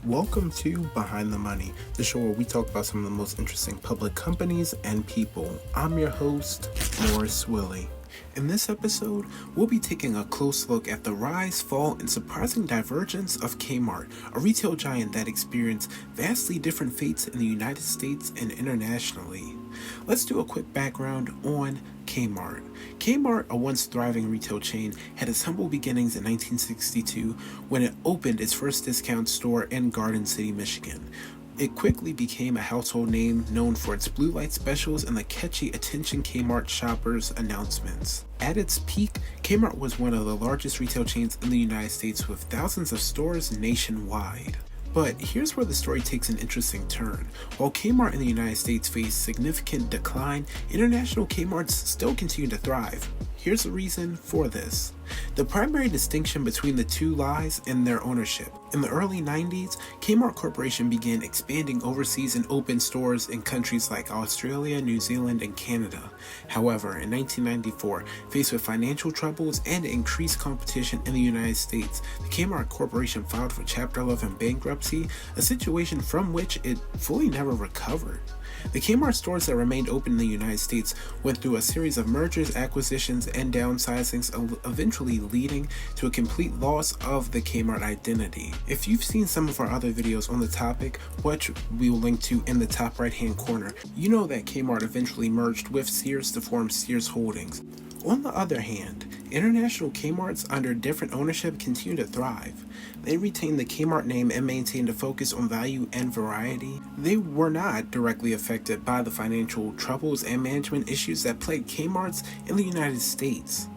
Welcome to Behind the Money, the show where we talk about some of the most interesting public companies and people. I'm your host, Morris Willie. In this episode, we'll be taking a close look at the rise, fall, and surprising divergence of Kmart, a retail giant that experienced vastly different fates in the United States and internationally. Let's do a quick background on Kmart. Kmart, a once thriving retail chain, had its humble beginnings in 1962 when it opened its first discount store in Garden City, Michigan. It quickly became a household name known for its blue light specials and the catchy "Attention Kmart shoppers" announcements. At its peak, Kmart was one of the largest retail chains in the United States with thousands of stores nationwide. But here's where the story takes an interesting turn. While Kmart in the United States faced significant decline, international Kmarts still continue to thrive. Here's the reason for this. The primary distinction between the two lies in their ownership. In the early 90s, Kmart Corporation began expanding overseas and opened stores in countries like Australia, New Zealand, and Canada. However, in 1994, faced with financial troubles and increased competition in the United States, the Kmart Corporation filed for Chapter 11 bankruptcy, a situation from which it fully never recovered. The Kmart stores that remained open in the United States went through a series of mergers, acquisitions, and downsizings, eventually leading to a complete loss of the Kmart identity. If you've seen some of our other videos on the topic, which we will link to in the top right hand corner, you know that Kmart eventually merged with Sears to form Sears Holdings. On the other hand, international Kmarts under different ownership continue to thrive. They retained the Kmart name and maintained a focus on value and variety. They were not directly affected by the financial troubles and management issues that plagued Kmarts in the United States.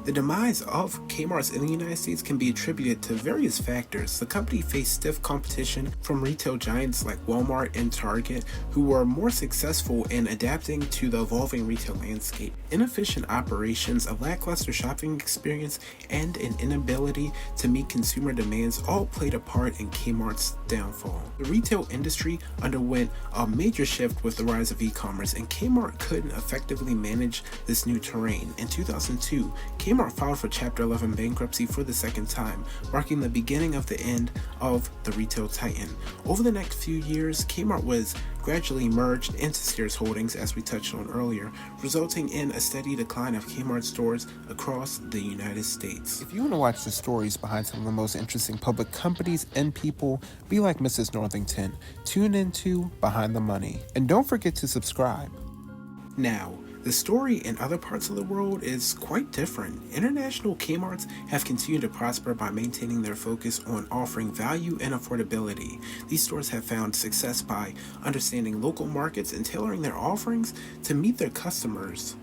The demise of Kmarts in the United States can be attributed to various factors. The company faced stiff competition from retail giants like Walmart and Target, who were more successful in adapting to the evolving retail landscape. Inefficient operations, a lackluster shopping experience, and an inability to meet consumer demands all played a part in Kmart's downfall. The retail industry underwent a major shift with the rise of e-commerce, and Kmart couldn't effectively manage this new terrain. In 2002, Kmart filed for Chapter 11 bankruptcy for the second time, marking the beginning of the end of the retail titan. Over the next few years, Kmart was gradually merged into Sears Holdings, as we touched on earlier, resulting in a steady decline of Kmart stores across the United States. If you want to watch the stories behind some of the most interesting public companies and people, be like Mrs. Northington. Tune into Behind the Money. And don't forget to subscribe. Now, the story in other parts of the world is quite different. International Kmarts have continued to prosper by maintaining their focus on offering value and affordability. These stores have found success by understanding local markets and tailoring their offerings to meet their customers.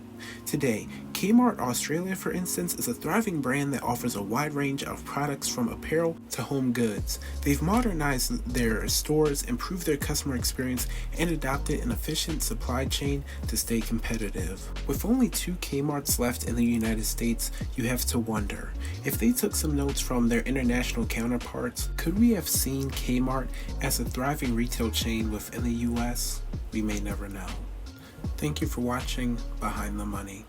Today, Kmart Australia, for instance, is a thriving brand that offers a wide range of products from apparel to home goods. They've modernized their stores, improved their customer experience, and adopted an efficient supply chain to stay competitive. With only 2 Kmarts left in the United States, you have to wonder, if they took some notes from their international counterparts, could we have seen Kmart as a thriving retail chain within the US? We may never know. Thank you for watching Behind the Money.